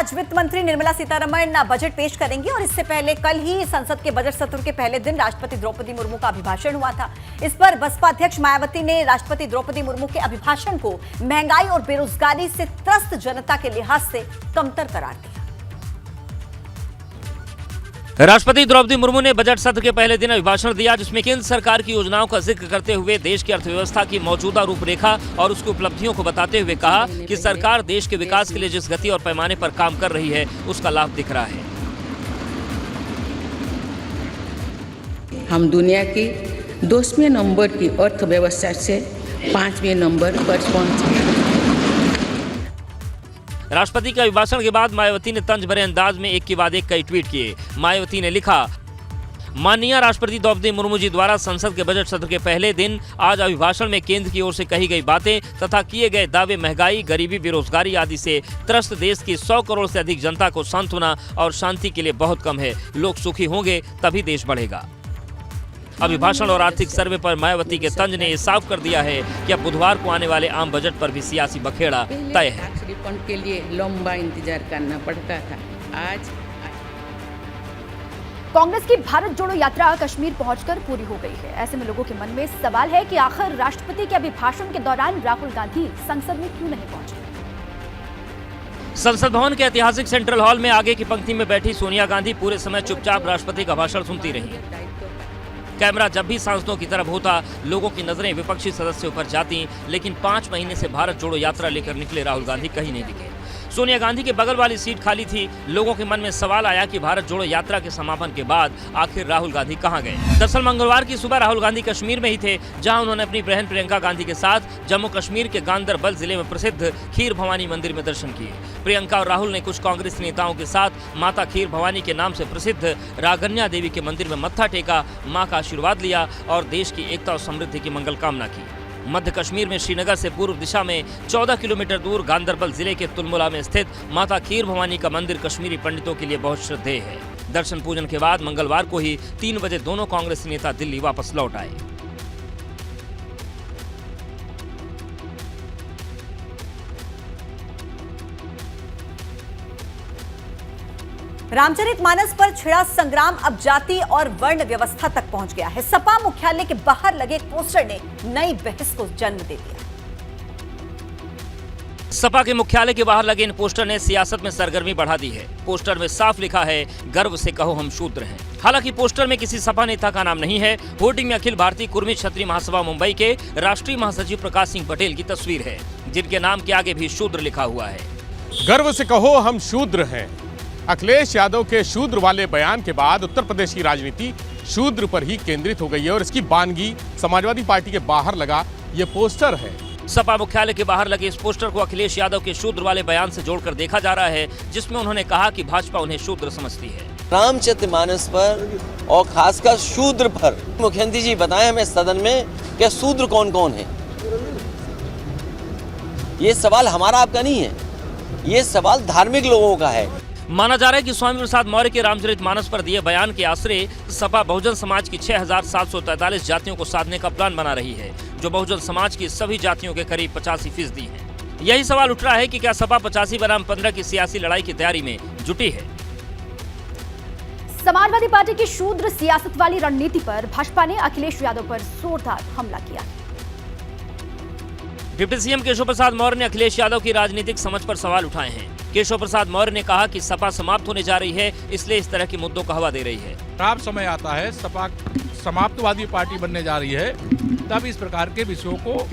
आज वित्त मंत्री निर्मला सीतारमण बजट पेश करेंगी और इससे पहले कल ही संसद के बजट सत्र के पहले दिन राष्ट्रपति द्रौपदी मुर्मू का अभिभाषण हुआ था। इस पर बसपा अध्यक्ष मायावती ने राष्ट्रपति द्रौपदी मुर्मू के अभिभाषण को महंगाई और बेरोजगारी से त्रस्त जनता के लिहाज से कमतर करार दिया। राष्ट्रपति द्रौपदी मुर्मू ने बजट सत्र के पहले दिन अभिभाषण दिया, जिसमें केंद्र सरकार की योजनाओं का जिक्र करते हुए देश की अर्थव्यवस्था की मौजूदा रूपरेखा और उसकी उपलब्धियों को बताते हुए कहा कि सरकार देश के विकास के लिए जिस गति और पैमाने पर काम कर रही है उसका लाभ दिख रहा है। हम दुनिया की 10वें नंबर की अर्थव्यवस्था से 5वें नंबर पर पहुंचे। राष्ट्रपति के अभिभाषण के बाद मायावती ने तंज भरे अंदाज में एक के बाद एक कई ट्वीट किए। मायावती ने लिखा, माननीय राष्ट्रपति द्रौपदी मुर्मू जी द्वारा संसद के बजट सत्र के पहले दिन आज अभिभाषण में केंद्र की ओर से कही गई बातें तथा किए गए दावे महंगाई, गरीबी, बेरोजगारी आदि से त्रस्त देश की 100 करोड़ से अधिक जनता को सांत्वना और शांति के लिए बहुत कम है। लोग सुखी होंगे तभी देश बढ़ेगा। अभिभाषण और आर्थिक सर्वे पर मायावती के तंज ने ये साफ कर दिया है कि अब बुधवार को आने वाले आम बजट पर भी सियासी बखेड़ा तय है। रिफंड के लिए लंबा इंतजार करना पड़ता था। आज कांग्रेस की भारत जोड़ो यात्रा कश्मीर पहुंचकर पूरी हो गई है। ऐसे में लोगों के मन में सवाल है कि आखिर राष्ट्रपति के अभिभाषण के दौरान राहुल गांधी संसद में क्यों नहीं पहुंचे। संसद भवन के ऐतिहासिक सेंट्रल हॉल में आगे की पंक्ति में बैठी सोनिया गांधी पूरे समय चुपचाप राष्ट्रपति का भाषण सुनती रही। कैमरा जब भी सांसदों की तरफ होता, लोगों की नजरें विपक्षी सदस्यों पर जाती, लेकिन 5 महीने से भारत जोड़ो यात्रा लेकर निकले राहुल गांधी कहीं नहीं दिखे। सोनिया गांधी के बगल वाली सीट खाली थी। लोगों के मन में सवाल आया कि भारत जोड़ो यात्रा के समापन के बाद आखिर राहुल गांधी कहां गए। दरअसल मंगलवार की सुबह राहुल गांधी कश्मीर में ही थे, जहां उन्होंने अपनी बहन प्रियंका गांधी के साथ जम्मू कश्मीर के गांदरबल जिले में प्रसिद्ध खीर भवानी मंदिर में दर्शन किए। प्रियंका और राहुल ने कुछ कांग्रेस नेताओं के साथ माता खीर भवानी के नाम से प्रसिद्ध रागन्या देवी के मंदिर में मत्था टेका, मां का आशीर्वाद लिया और देश की एकता और समृद्धि की मंगल कामना की। मध्य कश्मीर में श्रीनगर से पूर्व दिशा में 14 किलोमीटर दूर गांदरबल जिले के तुलमुला में स्थित माता खीर भवानी का मंदिर कश्मीरी पंडितों के लिए बहुत श्रद्धेय है। दर्शन पूजन के बाद मंगलवार को ही 3 बजे दोनों कांग्रेसी नेता दिल्ली वापस लौट आए। रामचरितमानस पर छिड़ा संग्राम अब जाति और वर्ण व्यवस्था तक पहुंच गया है। सपा मुख्यालय के बाहर लगे एक पोस्टर ने नई बहस को जन्म दे दिया। सपा के मुख्यालय के बाहर लगे इन पोस्टर ने सियासत में सरगर्मी बढ़ा दी है। पोस्टर में साफ लिखा है, गर्व से कहो हम शूद्र हैं। हालांकि पोस्टर में किसी सपा नेता का नाम नहीं है। होर्डिंग में अखिल भारतीय कुर्मी क्षत्रिय महासभा मुंबई के राष्ट्रीय महासचिव प्रकाश सिंह पटेल की तस्वीर है, जिनके नाम के आगे भी शूद्र लिखा हुआ है। गर्व से कहो हम शूद्र हैं। अखिलेश यादव के शूद्र वाले बयान के बाद उत्तर प्रदेश की राजनीति शूद्र पर ही केंद्रित हो गई है और इसकी बानगी समाजवादी पार्टी के बाहर लगा ये पोस्टर है। सपा मुख्यालय के बाहर लगे इस पोस्टर को अखिलेश यादव के शूद्र वाले बयान से जोड़कर देखा जा रहा है, जिसमें उन्होंने कहा कि भाजपा उन्हें शूद्र समझती है। रामचरितमानस पर और खासकर शूद्र पर मुख्यमंत्री जी बताएं हमें सदन में कि शूद्र कौन कौन है। ये सवाल हमारा आपका नहीं है, ये सवाल धार्मिक लोगों का है। माना जा रहा है कि स्वामी प्रसाद मौर्य के रामचरितमानस पर दिए बयान के आश्रय सपा बहुजन समाज की 6743 जातियों को साधने का प्लान बना रही है, जो बहुजन समाज की सभी जातियों के करीब 85% है। यही सवाल उठ रहा है कि क्या सपा 85 बनाम 15 की सियासी लड़ाई की तैयारी में जुटी है। समाजवादी पार्टी की शूद्र सियासत वाली रणनीति पर भाजपा ने अखिलेश यादव पर जोरदार हमला किया। डिप्टी सीएम केशव प्रसाद मौर्य ने अखिलेश यादव की राजनीतिक समझ पर सवाल उठाए हैं। केशव प्रसाद मौर्य ने कहा कि सपा समाप्त होने जा रही है, इसलिए इस तरह के मुद्दों को हवा दे रही है। खराब समय आता है, सपा समाप्तवादी पार्टी बनने जा रही है, तब इस प्रकार के विषयों को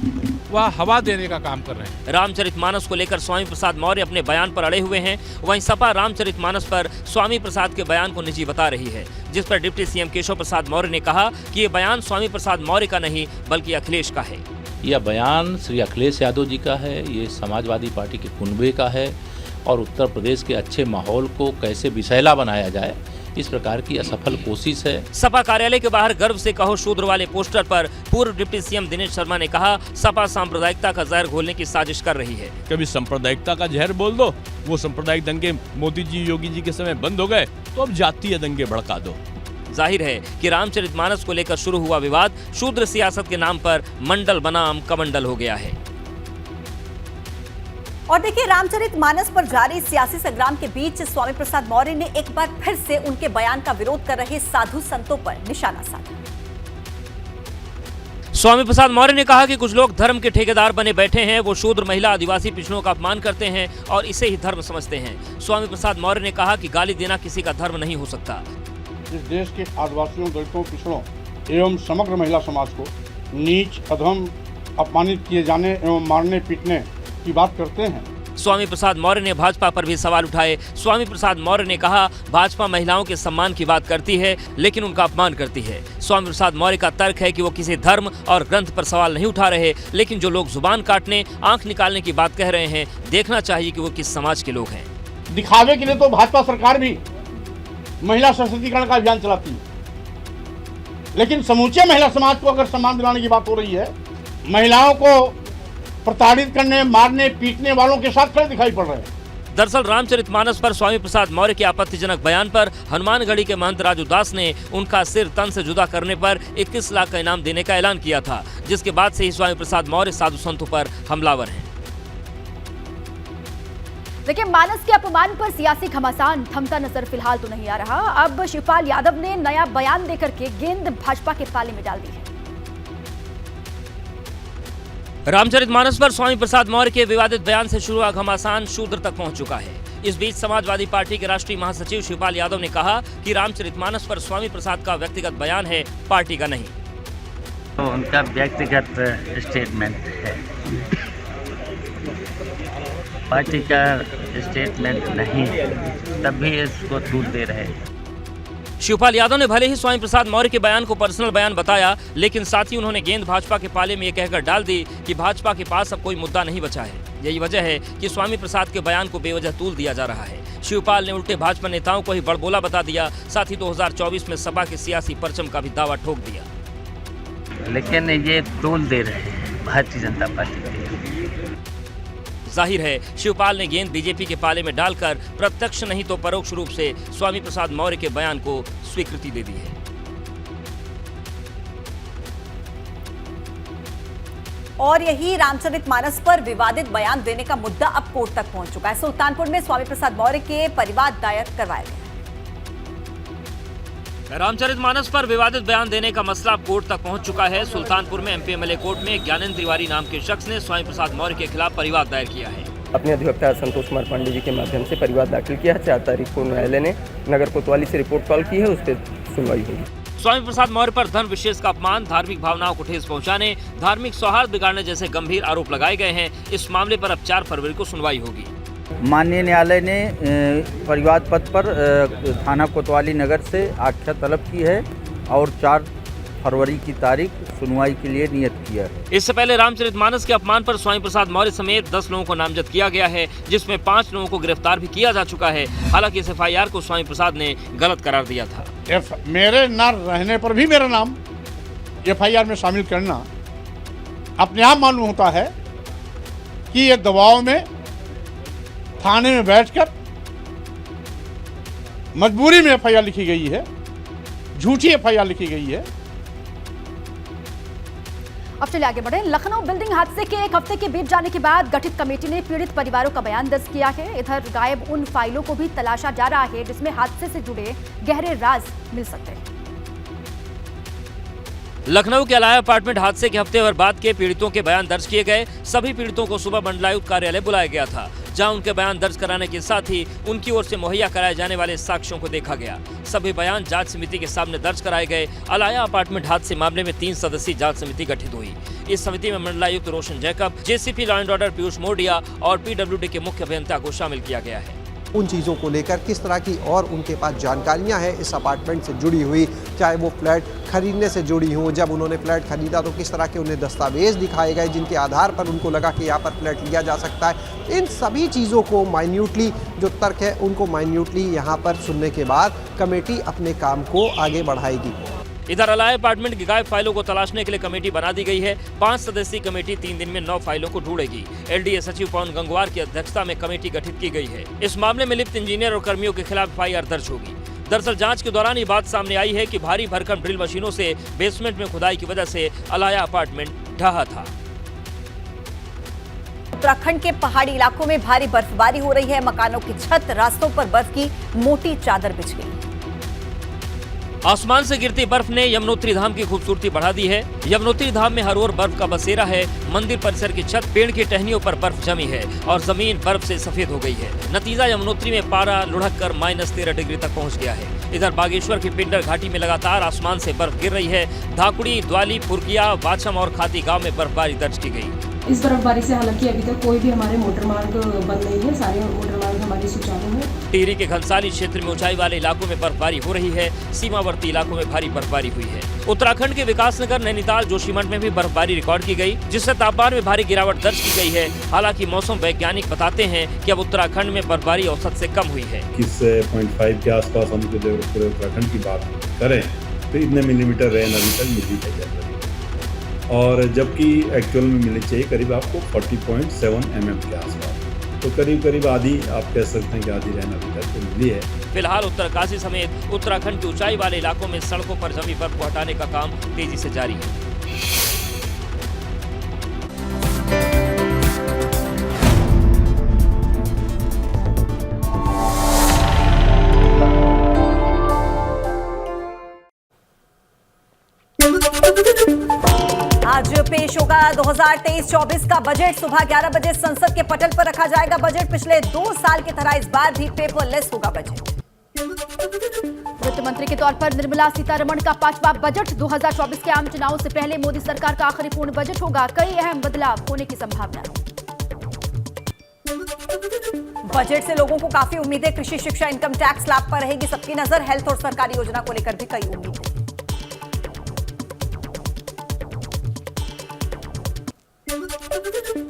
वह हवा देने का काम कर रहे हैं। रामचरितमानस को लेकर स्वामी प्रसाद मौर्य अपने बयान पर अड़े हुए हैं। वहीं सपा रामचरितमानस पर स्वामी प्रसाद के बयान को निजी बता रही है, जिस पर डिप्टी सीएम केशव प्रसाद मौर्य ने कहा कि ये बयान स्वामी प्रसाद मौर्य का नहीं बल्कि अखिलेश का है। यह बयान श्री अखिलेश यादव जी का है, ये समाजवादी पार्टी के कुनबे का है और उत्तर प्रदेश के अच्छे माहौल को कैसे विषैला बनाया जाए, इस प्रकार की असफल कोशिश है। सपा कार्यालय के बाहर गर्व से कहो शूद्र वाले पोस्टर पर पूर्व डिप्टी सीएम दिनेश शर्मा ने कहा, सपा सांप्रदायिकता का जहर घोलने की साजिश कर रही है। कभी सांप्रदायिकता का जहर बोल दो, वो सांप्रदायिक दंगे मोदी जी योगी जी के समय बंद हो गए, तो अब जातीय दंगे भड़का दो। जाहिर है कि रामचरितमानस को लेकर शुरू हुआ विवाद शूद्र सियासत के नाम पर मंडल बनाम कमंडल हो गया है। और देखिए, रामचरितमानस पर जारी सियासी संग्राम के बीच स्वामी प्रसाद मौर्य ने एक बार फिर से उनके बयान का विरोध कर रहे साधु संतों पर निशाना साधा। स्वामी प्रसाद मौर्य ने कहा कि कुछ लोग धर्म के ठेकेदार बने बैठे हैं, वो शूद्र, महिला, आदिवासी, पिछड़ों का अपमान करते हैं और इसे ही धर्म समझते हैं। स्वामी प्रसाद मौर्य ने कहा कि गाली देना किसी का धर्म नहीं हो सकता। इस देश के आदिवासियों, दलितों, पिछड़ों एवं समग्र महिला समाज को नीच, अधम, अपमानित किए जाने एवं मारने पीटने की बात करते हैं। स्वामी प्रसाद मौर्य ने भाजपा पर भी सवाल उठाए। स्वामी प्रसाद मौर्य ने कहा, भाजपा महिलाओं के सम्मान की बात करती है लेकिन उनका अपमान करती है। स्वामी प्रसाद मौर्य का तर्क है कि वो किसी धर्म और ग्रंथ पर सवाल नहीं उठा रहे, लेकिन जो लोग जुबान काटने, आंख निकालने की बात कह रहे हैं, देखना चाहिए कि वो किस समाज के लोग हैं। दिखावे के लिए तो भाजपा सरकार भी महिला सशक्तिकरण का अभियान चलाती है, लेकिन समूचे महिला समाज को अगर सम्मान दिलाने की बात हो रही है, महिलाओं को प्रताड़ित करने, मारने, पीटने वालों के साथ खड़े दिखाई पड़ रहे हैं। दरअसल रामचरितमानस पर स्वामी प्रसाद मौर्य के आपत्तिजनक बयान पर हनुमानगढ़ी के महंत राजू दास ने उनका सिर तन से जुदा करने पर 21 लाख का इनाम देने का ऐलान किया था, जिसके बाद से ही स्वामी प्रसाद मौर्य साधु संतों पर हमलावर हैं। देखिए, मानस के अपमान पर सियासी घमासान थमता नजर फिलहाल तो नहीं आ रहा। अब शिवपाल यादव ने नया बयान देकर के गेंद भाजपा के पाले में डाल दी है। रामचरितमानस पर स्वामी प्रसाद मौर्य के विवादित बयान से शुरू हुआ घमासान शूद्र तक पहुंच चुका है। इस बीच समाजवादी पार्टी के राष्ट्रीय महासचिव शिवपाल यादव ने कहा कि रामचरितमानस पर स्वामी प्रसाद का व्यक्तिगत बयान है, पार्टी का नहीं। तो उनका व्यक्तिगत स्टेटमेंट है, पार्टी का स्टेटमेंट नहीं, तब भी इसको दूर दे रहे हैं। शिवपाल यादव ने भले ही स्वामी प्रसाद मौर्य के बयान को पर्सनल बयान बताया, लेकिन साथ ही उन्होंने गेंद भाजपा के पाले में ये कहकर डाल दी कि भाजपा के पास अब कोई मुद्दा नहीं बचा है। यही वजह है कि स्वामी प्रसाद के बयान को बेवजह तूल दिया जा रहा है। शिवपाल ने उल्टे भाजपा नेताओं को ही बड़बोला बता दिया, साथ ही 2024 में सपा के सियासी परचम का भी दावा ठोक दिया। लेकिन ये तूल दे रहे हैं भारतीय जनता पार्टी के। जाहिर है शिवपाल ने गेंद बीजेपी के पाले में डालकर प्रत्यक्ष नहीं तो परोक्ष रूप से स्वामी प्रसाद मौर्य के बयान को स्वीकृति दे दी है। और यही रामचरितमानस पर विवादित बयान देने का मुद्दा अब कोर्ट तक पहुंच चुका है। सुल्तानपुर में स्वामी प्रसाद मौर्य के परिवाद दायर करवाया गया। रामचरितमानस पर विवादित बयान देने का मसला कोर्ट तक पहुंच चुका है। सुल्तानपुर में एमपी एमएलए कोर्ट में ज्ञानेंद्र तिवारी नाम के शख्स ने स्वामी प्रसाद मौर्य के खिलाफ परिवाद दायर किया है। अपने अधिवक्ता संतोष कुमार पांडे जी के माध्यम से परिवाद दाखिल किया है। 4 तारीख को न्यायालय ने नगर कोतवाली से रिपोर्ट कॉल की है, उस पर सुनवाई होगी। स्वामी प्रसाद मौर्य पर धर्म विशेष का अपमान, धार्मिक भावनाओं को ठेस पहुंचाने, धार्मिक सौहार्द बिगाड़ने जैसे गंभीर आरोप लगाए गए हैं। इस मामले पर अब 4 फरवरी को सुनवाई होगी। माननीय न्यायालय ने परिवाद पत्र पर थाना कोतवाली नगर से आख्या तलब की है और 4 फरवरी की तारीख सुनवाई के लिए नियत किया है। इससे पहले रामचरितमानस के अपमान पर स्वामी प्रसाद मौर्य समेत 10 लोगों को नामजद किया गया है, जिसमें 5 लोगों को गिरफ्तार भी किया जा चुका है। हालांकि इस FIR को स्वामी प्रसाद ने गलत करार दिया था। मेरे न रहने पर भी मेरा नाम FIR में शामिल करना अपने आप मालूम होता है कि ये दबाव में थाने में बैठकर मजबूरी में FIR लिखी गई है, झूठी FIR लिखी गई है। अब चलिए आगे बढ़े। लखनऊ बिल्डिंग हादसे के 1 हफ्ते के बीत जाने के बाद गठित कमेटी ने पीड़ित परिवारों का बयान दर्ज किया है। इधर गायब उन फाइलों को भी तलाशा जा रहा है जिसमें हादसे से जुड़े गहरे राज मिल सकते हैं। लखनऊ के अलाया अपार्टमेंट हादसे के हफ्ते भर बाद के पीड़ितों के बयान दर्ज किए गए। सभी पीड़ितों को सुबह मंडलायुक्त कार्यालय बुलाया गया था, जहां उनके बयान दर्ज कराने के साथ ही उनकी ओर से मुहैया कराए जाने वाले साक्ष्यों को देखा गया। सभी बयान जांच समिति के सामने दर्ज कराए गए। अलाया अपार्टमेंट हादसे मामले में 3 सदस्यीय जांच समिति गठित हुई। इस समिति में मंडलायुक्त Roshan Jacob, JCP law and order Piyush Modia और PWD के मुख्य अभियंता को शामिल किया गया है। उन चीज़ों को लेकर किस तरह की और उनके पास जानकारियां हैं इस अपार्टमेंट से जुड़ी हुई, चाहे वो फ्लैट खरीदने से जुड़ी हो, जब उन्होंने फ्लैट खरीदा तो किस तरह के उन्हें दस्तावेज दिखाए गए जिनके आधार पर उनको लगा कि यहाँ पर फ्लैट लिया जा सकता है। इन सभी चीज़ों को माइन्यूटली, जो तर्क है उनको माइन्यूटली यहाँ पर सुनने के बाद कमेटी अपने काम को आगे बढ़ाएगी। इधर अलाया अपार्टमेंट की गायब फाइलों को तलाशने के लिए कमेटी बना दी गई है। 5 सदस्यीय कमेटी 3 दिन में 9 फाइलों को ढूंढेगी। LDA सचिव पवन गंगवार की अध्यक्षता में कमेटी गठित की गई है। इस मामले में लिप्त इंजीनियर और कर्मियों के खिलाफ FIR दर्ज होगी। दरअसल जांच के दौरान ये बात सामने आई है कि भारी भरकम ड्रिल मशीनों से बेसमेंट में खुदाई की वजह से अलाया अपार्टमेंट ढहा था। उत्तराखंड के पहाड़ी इलाकों में भारी बर्फबारी हो रही है। मकानों की छत, रास्तों पर बर्फ की मोटी चादर बिछ गई। आसमान से गिरती बर्फ ने यमुनोत्री धाम की खूबसूरती बढ़ा दी है। यमुनोत्री धाम में हर ओर बर्फ का बसेरा है। मंदिर परिसर की छत, पेड़ की टहनियों पर बर्फ जमी है और जमीन बर्फ से सफेद हो गई है। नतीजा यमुनोत्री में पारा लुढ़क कर -13 डिग्री तक पहुंच गया है। इधर बागेश्वर की पिंडर घाटी में लगातार आसमान से बर्फ गिर रही है। धाकुड़ी, द्वाली, फुरकिया, वाछम और खाती गांव में बर्फबारी दर्ज की गई। इस बर्फबारी से हालांकि अभी तक कोई भी हमारे मोटर मार्ग बंद नहीं है, सारे मोटर मार्ग हमारे सुचारू हैं। टिहरी के घनसाली क्षेत्र में ऊंचाई वाले इलाकों में बर्फबारी हो रही है। सीमावर्ती इलाकों में भारी बर्फबारी हुई है। उत्तराखंड के विकासनगर, नैनीताल, जोशीमठ में भी बर्फबारी रिकॉर्ड की गई, जिससे तापमान में भारी गिरावट दर्ज की गई है। हालांकि मौसम वैज्ञानिक बताते हैं कि अब उत्तराखंड में बर्फबारी औसत से कम हुई है। 21.5 के आसपास हम पूरे उत्तराखंड की बात करें तो इतने मिलीमीटर रेन अभी तक मिली है, और जबकि एक्चुअल में मिलनी चाहिए करीब आपको 40.7 mm के आसपास। तो करीब आधी आप कह सकते हैं कि आधी रेन अभी तक तो मिली है। फिलहाल उत्तरकाशी समेत उत्तराखंड की ऊंचाई वाले इलाकों में सड़कों पर जमी बर्फ को हटाने का काम तेजी से जारी है। आज पेश होगा 2023-24 का बजट। सुबह 11 बजे संसद के पटल पर रखा जाएगा बजट। पिछले 2 साल की तरह इस बार भी पेपरलेस होगा बजट। वित्त मंत्री के तौर पर निर्मला सीतारमण का 5वां बजट। 2024 के आम चुनाव से पहले मोदी सरकार का आखिरी पूर्ण बजट होगा। कई अहम बदलाव होने की संभावना। बजट से लोगों को काफी उम्मीदें। कृषि, शिक्षा, इनकम टैक्स लाभ पर रहेगी सबकी नजर। हेल्थ और सरकारी योजना को लेकर भी कई उम्मीदें।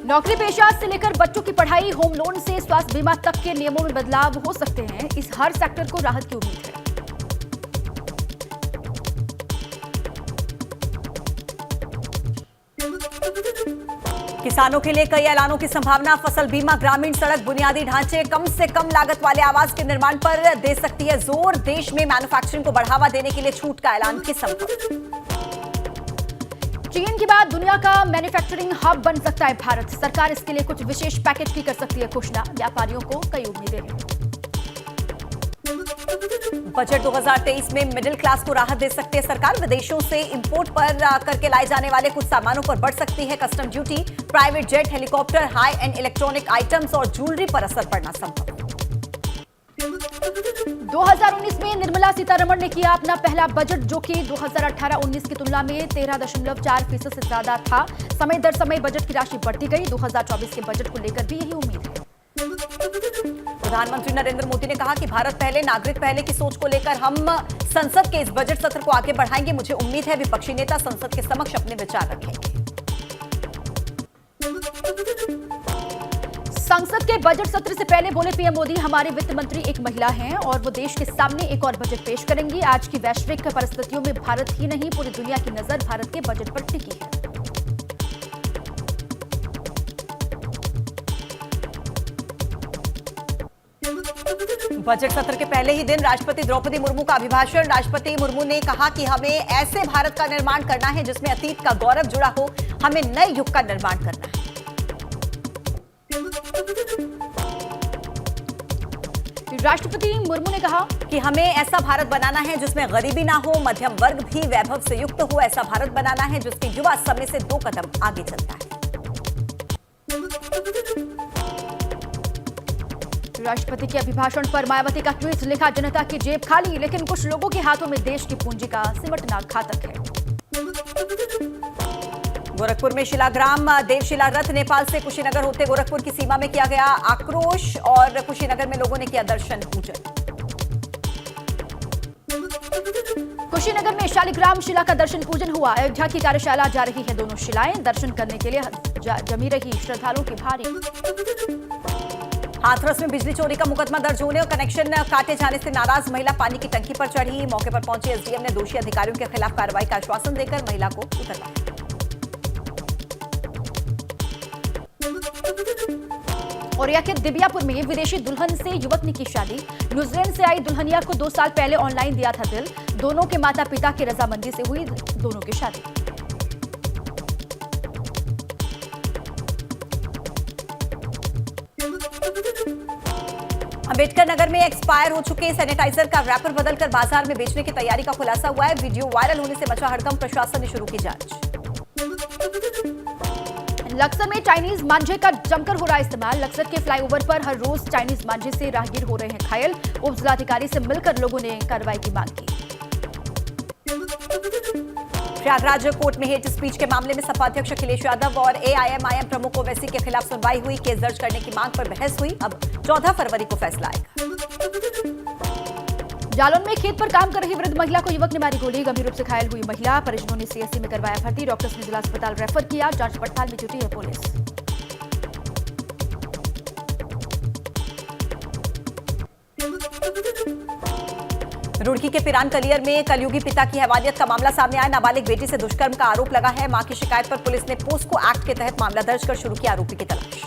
नौकरी पेशा से लेकर बच्चों की पढ़ाई, होम लोन से स्वास्थ्य बीमा तक के नियमों में बदलाव हो सकते हैं। इस हर सेक्टर को राहत की उम्मीद है। किसानों के लिए कई ऐलानों की संभावना। फसल बीमा, ग्रामीण सड़क, बुनियादी ढांचे, कम से कम लागत वाले आवास के निर्माण पर दे सकती है जोर। देश में मैन्युफैक्चरिंग को बढ़ावा देने के लिए छूट का ऐलान भी संभव। चीन के बाद दुनिया का मैन्युफैक्चरिंग हब बन सकता है भारत। सरकार इसके लिए कुछ विशेष पैकेज की कर सकती है घोषणा। व्यापारियों को कई उम्मीदें हैं। बजट 2023 में मिडिल क्लास को राहत दे सकती है सरकार। विदेशों से इंपोर्ट पर करके लाए जाने वाले कुछ सामानों पर बढ़ सकती है custom duty. Private jet, helicopter, high and electronic items और ज्वेलरी पर असर पड़ना संभव। 2019 में निर्मला सीतारमण ने किया अपना पहला बजट, जो कि 2018-19 की तुलना में 13.4% से ज्यादा था। समय दर समय बजट की राशि बढ़ती गई। 2024 के बजट को लेकर भी यही उम्मीद है। प्रधानमंत्री नरेंद्र मोदी ने कहा कि भारत पहले, नागरिक पहले की सोच को लेकर हम संसद के इस बजट सत्र को आगे बढ़ाएंगे। मुझे उम्मीद है विपक्षी नेता संसद के समक्ष अपने विचार रखेंगे। संसद के बजट सत्र से पहले बोले पीएम मोदी, हमारे वित्त मंत्री एक महिला हैं और वो देश के सामने एक और बजट पेश करेंगी। आज की वैश्विक परिस्थितियों में भारत ही नहीं, पूरी दुनिया की नजर भारत के बजट पर टिकी है। बजट सत्र के पहले ही दिन राष्ट्रपति द्रौपदी मुर्मू का अभिभाषण। राष्ट्रपति मुर्मू ने कहा कि हमें ऐसे भारत का निर्माण करना है जिसमें अतीत का गौरव जुड़ा हो। हमें नए युग का निर्माण करना है। राष्ट्रपति मुर्मू ने कहा कि हमें ऐसा भारत बनाना है जिसमें गरीबी ना हो, मध्यम वर्ग भी वैभव से युक्त हो। ऐसा भारत बनाना है जिसके युवा समय से 2 कदम आगे चलता है। राष्ट्रपति के अभिभाषण पर मायावती का ट्वीट लिखा, जनता की जेब खाली, लेकिन कुछ लोगों के हाथों में देश की पूंजी का सिमटना घातक है। गोरखपुर में शिलाग्राम देवशिला रथ नेपाल से कुशीनगर होते गोरखपुर की सीमा में किया गया आक्रोश और कुशीनगर में लोगों ने किया दर्शन पूजन। कुशीनगर में शालिग्राम शिला का दर्शन पूजन हुआ। अयोध्या की कार्यशाला जा रही है दोनों शिलाएं। दर्शन करने के लिए जमी रही श्रद्धालुओं की भारी। हाथरस में बिजली चोरी का मुकदमा दर्ज होने और कनेक्शन काटे जाने से नाराज महिला पानी की टंकी पर चढ़ी। मौके पर पहुंचे एसडीएम ने दोषी अधिकारियों के खिलाफ कार्रवाई का आश्वासन देकर महिला को उतरवाया। औरैया के दिबियापुर में विदेशी दुल्हन से युवक ने की शादी। न्यूजीलैंड से आई दुल्हनिया को 2 साल पहले ऑनलाइन दिया था दिल। दोनों के माता पिता की रजामंदी से हुई दोनों की शादी। अंबेडकर नगर में एक्सपायर हो चुके सैनिटाइजर का रैपर बदलकर बाजार में बेचने की तैयारी का खुलासा हुआ है। वीडियो वायरल होने से मचा हड़कंप, प्रशासन ने शुरू की जांच। लक्सर में चाइनीज मांझे का जमकर हो रहा है इस्तेमाल। लक्सर के फ्लाईओवर पर हर रोज चाइनीज मांझे से राहगीर हो रहे हैं घायल। उप जिलाधिकारी से मिलकर लोगों ने कार्रवाई की मांग की। प्रयागराज कोर्ट में हेट स्पीच के मामले में सपा अध्यक्ष अखिलेश यादव और एआईएमआईएम प्रमुख ओवैसी के खिलाफ सुनवाई हुई। केस दर्ज करने की मांग पर बहस हुई। अब 14 फरवरी को फैसला आएगा। जालौन में खेत पर काम कर रही वृद्ध महिला को युवक ने मारी गोली। गंभीर रूप से घायल हुई महिला, परिजनों ने सीएससी में करवाया भर्ती। डॉक्टर्स ने जिला अस्पताल रेफर किया। जांच पड़ताल में जुटी है पुलिस। रुड़की के पिरान कलियर में कलयुगी पिता की हैवानियत का मामला सामने आया। नाबालिग बेटी से दुष्कर्म का आरोप लगा है। मां की शिकायत पर पुलिस ने पोस्को एक्ट के तहत मामला दर्ज कर शुरू किया आरोपी की तलाश।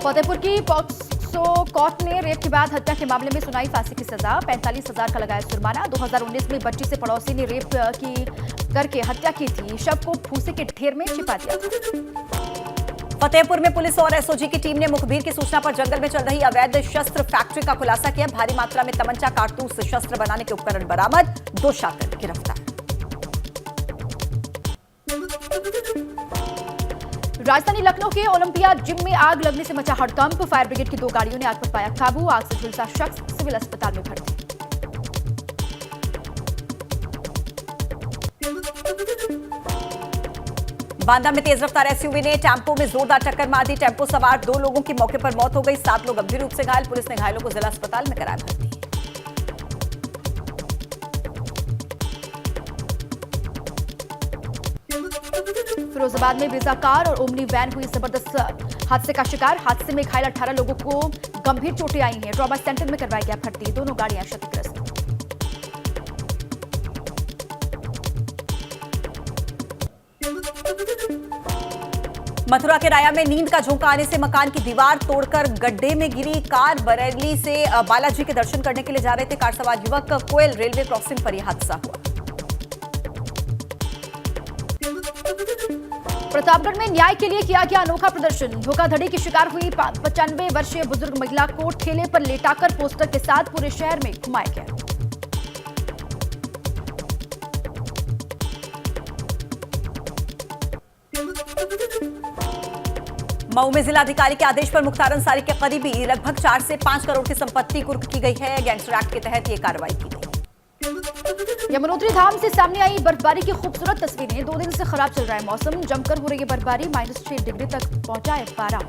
फतेहपुर की पॉक्सो कोर्ट ने रेप के बाद हत्या के मामले में सुनाई फांसी की सजा। 45,000 का लगाया जुर्माना। 2019 में बच्ची से पड़ोसी ने रेप करके हत्या की थी। शव को फूसे के ढेर में छिपा दिया था। फतेहपुर में पुलिस और एसओजी की टीम ने मुखबिर की सूचना पर जंगल में चल रही अवैध शस्त्र फैक्ट्री का खुलासा किया। भारी मात्रा में तमंचा, कारतूस, शस्त्र बनाने के उपकरण बरामद। 2 शातिर गिरफ्तार। राजधानी लखनऊ के ओलंपिया जिम में आग लगने से मचा हड़कंप। फायर ब्रिगेड की 2 गाड़ियों ने आग पर पाया काबू। आग से झुलसा शख्स सिविल अस्पताल में भर्ती। बांदा में तेज रफ्तार एसयूवी ने टेम्पो में जोरदार टक्कर मार दी। टेम्पो सवार 2 लोगों की मौके पर मौत हो गई। 7 लोग गंभीर रूप से घायल। पुलिस ने घायलों को जिला अस्पताल में कराया भर्ती। फिरोजाबाद में ब्रेजा कार और ओमनी वैन हुई जबरदस्त हादसे का शिकार। हादसे में घायल 18 लोगों को गंभीर चोटें आई हैं। ट्रॉमा सेंटर में करवाया गया भर्ती। दोनों गाड़ियां क्षतिग्रस्त। मथुरा के राया में नींद का झोंका आने से मकान की दीवार तोड़कर गड्ढे में गिरी कार। बरेली से बालाजी के दर्शन करने के लिए जा रहे थे कार सवार युवक। कोयल रेलवे क्रॉसिंग पर यह हादसा हुआ। प्रतापगढ़ में न्याय के लिए किया गया अनोखा प्रदर्शन। धोखाधड़ी की शिकार हुई 95 वर्षीय बुजुर्ग महिला को ठेले पर लेटाकर पोस्टर के साथ पूरे शहर में घुमाया गया। मऊ में जिलाधिकारी के आदेश पर मुख्तार अंसारी के करीबी लगभग 4 से 5 करोड़ की संपत्ति कुर्क की गई है। गैंगस्टर एक्ट के तहत ये कार्रवाई की गई। यमुनोत्री धाम से सामने आई बर्फबारी की खूबसूरत तस्वीरें। 2 दिन से खराब चल रहा है मौसम। जमकर हो रही है बर्फबारी। -6 डिग्री तक पहुंचा है पारा।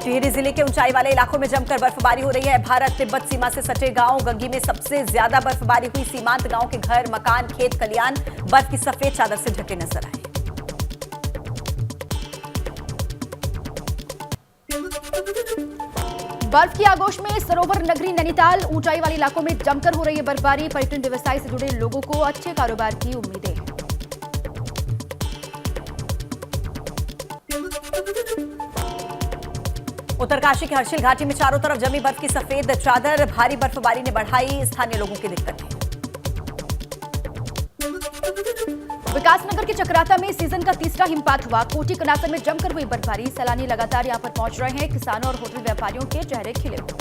टिहरी जिले के ऊंचाई वाले इलाकों में जमकर बर्फबारी हो रही है। भारत तिब्बत सीमा से सटे गांव गंगी में सबसे ज्यादा बर्फबारी हुई। सीमांत गांव के घर, मकान, खेत खलियान बर्फ की सफेद चादर से ढके नजर आए। बर्फ की आगोश में सरोवर नगरी नैनीताल। ऊंचाई वाले इलाकों में जमकर हो रही है बर्फबारी। पर्यटन व्यवसाय से जुड़े लोगों को अच्छे कारोबार की उम्मीदें। उत्तरकाशी के हर्षिल घाटी में चारों तरफ जमी बर्फ की सफेद चादर। भारी बर्फबारी ने बढ़ाई स्थानीय लोगों की दिक्कतें। विकासनगर के चक्राता में सीजन का 3रा हिमपात हुआ। कोटी कनासर में जमकर हुई बर्फबारी। सैलानी लगातार यहां पर पहुंच रहे हैं। किसानों और होटल व्यापारियों के चेहरे खिले हुए।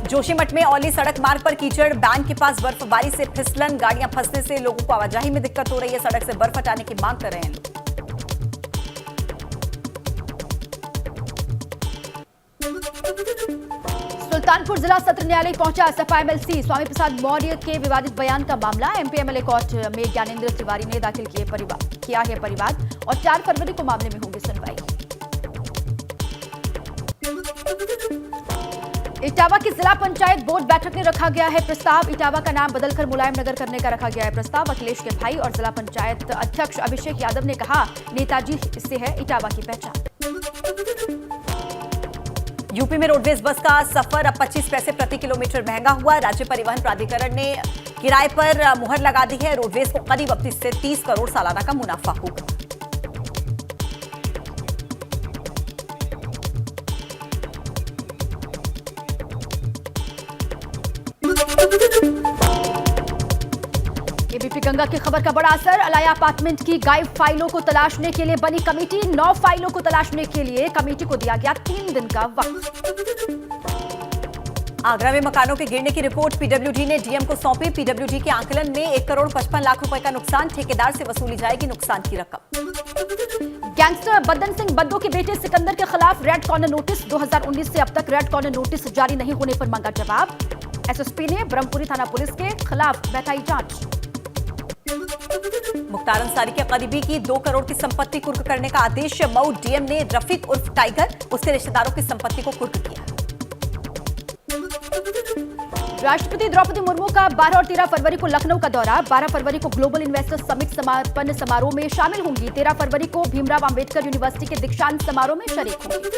जोशीमठ में औली सड़क मार्ग पर कीचड़। बैंक के पास बर्फबारी से फिसलन। गाड़ियां फंसने से लोगों को आवाजाही में दिक्कत हो रही है। सड़क से बर्फ हटाने की मांग कर रहे हैं लोग। सुल्तानपुर जिला सत्र न्यायालय पहुंचा सपा एमएलसी स्वामी प्रसाद मौर्य के विवादित बयान का मामला। एमपी एमएलए कोर्ट में ज्ञानेंद्र तिवारी ने दाखिल किया है परिवाद और 4 फरवरी को मामले में होगी सुनवाई। इटावा की जिला पंचायत बोर्ड बैठक में रखा गया है प्रस्ताव। इटावा का नाम बदलकर मुलायम नगर करने का रखा गया है प्रस्ताव। अखिलेश के भाई और जिला पंचायत अध्यक्ष अभिषेक यादव ने कहा, नेताजी से है इटावा की पहचान। यूपी में रोडवेज बस का सफर अब 25 पैसे प्रति किलोमीटर महंगा हुआ। राज्य परिवहन प्राधिकरण ने किराए पर मुहर लगा दी है। रोडवेज को करीब 32 से 30 करोड़ सालाना का मुनाफा होगा। एबीपी गंगा की खबर का बड़ा असर। अलाया अपार्टमेंट की गायब फाइलों को तलाशने के लिए बनी कमेटी। 9 फाइलों को तलाशने के लिए कमेटी को दिया गया 3 दिन का वक्त। आगरा में मकानों के गिरने की रिपोर्ट पीडब्ल्यूडी ने डीएम को सौंपी। पीडब्ल्यूडी के आकलन में 1 करोड़ 55 लाख रुपए का नुकसान। ठेकेदार से वसूली जाएगी नुकसान की रकम। गैंगस्टर बद्दन सिंह बद्दो के बेटे सिकंदर के खिलाफ रेड कॉर्नर नोटिस। 2019 से अब तक रेड कॉर्नर नोटिस जारी नहीं होने पर मांगा जवाब। एसएसपी ने ब्रह्मपुरी थाना पुलिस के खिलाफ बैठाई जांच। मुख्तार अंसारी के करीबी की 2 करोड़ की संपत्ति कुर्क करने का आदेश। मऊ डीएम ने रफीक उर्फ टाइगर उसके रिश्तेदारों की संपत्ति को कुर्क किया। राष्ट्रपति द्रौपदी मुर्मू का 12 और 13 फरवरी को लखनऊ का दौरा। 12 फरवरी को ग्लोबल इन्वेस्टर समिट समापन समारोह में शामिल होंगी। 13 फरवरी को भीमराव अंबेडकर यूनिवर्सिटी के दीक्षांत समारोह में शरीक होंगी।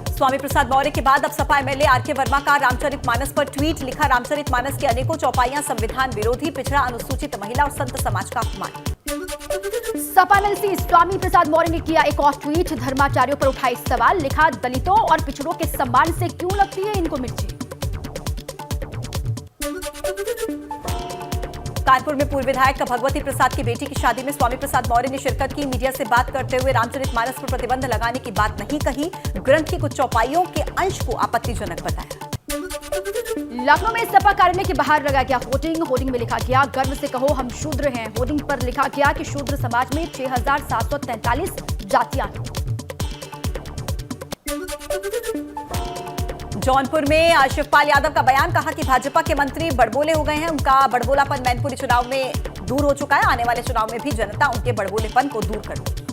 स्वामी प्रसाद मौर्य के बाद अब सपा एमएलए आरके वर्मा का रामचरितमानस पर ट्वीट। लिखा, रामचरितमानस की अनेकों चौपाइयां संविधान विरोधी, पिछड़ा, अनुसूचित महिला और संत समाज का अपमान। सपा एमएलसी स्वामी प्रसाद मौर्य ने किया एक और ट्वीट। धर्माचार्यों पर उठाए सवाल। लिखा, दलितों और पिछड़ों के सम्मान से क्यों लगती है इनको मिर्ची। कानपुर में पूर्व विधायक भगवती प्रसाद की बेटी की शादी में स्वामी प्रसाद मौर्य ने शिरकत की। मीडिया से बात करते हुए रामचरितमानस पर प्रतिबंध लगाने की बात नहीं कही। ग्रंथ की कुछ चौपाइयों के अंश को आपत्तिजनक बताया। लखनऊ में सपा कार्यालय के बाहर लगाया गया होर्डिंग में लिखा गया, गर्व से कहो हम शूद्र हैं। होर्डिंग पर लिखा गया कि शूद्र समाज में 6743 जातियां हैं। जौनपुर में शिवपाल यादव का बयान। कहा कि भाजपा के मंत्री बड़बोले हो गए हैं। उनका बड़बोलापन मैनपुरी चुनाव में दूर हो चुका है। आने वाले चुनाव में भी जनता उनके बड़बोलेपन को दूर कर देगी।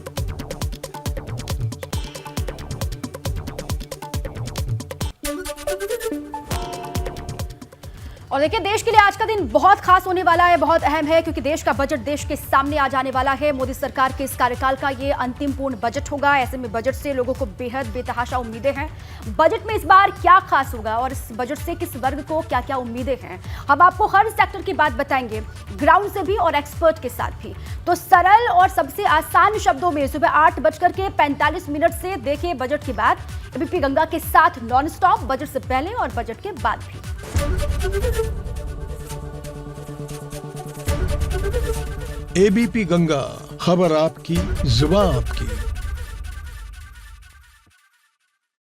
और देखिए, देश के लिए आज का दिन बहुत खास होने वाला है, बहुत अहम है, क्योंकि देश का बजट देश के सामने आ जाने वाला है। मोदी सरकार के इस कार्यकाल का ये अंतिम पूर्ण बजट होगा। ऐसे में बजट से लोगों को बेहद बेतहाशा उम्मीदें हैं। बजट में इस बार क्या खास होगा और इस बजट से किस वर्ग को क्या क्या उम्मीदें हैं, हम आपको हर सेक्टर की बात बताएंगे, ग्राउंड से भी और एक्सपर्ट के साथ भी। तो सरल और सबसे आसान शब्दों में सुबह 8:45 से देखिए बजट की बात। एबीपी गंगा के साथ नॉन स्टॉप, बजट से पहले और बजट के बाद भी। एबीपी गंगा, खबर आपकी, जुबान आपकी।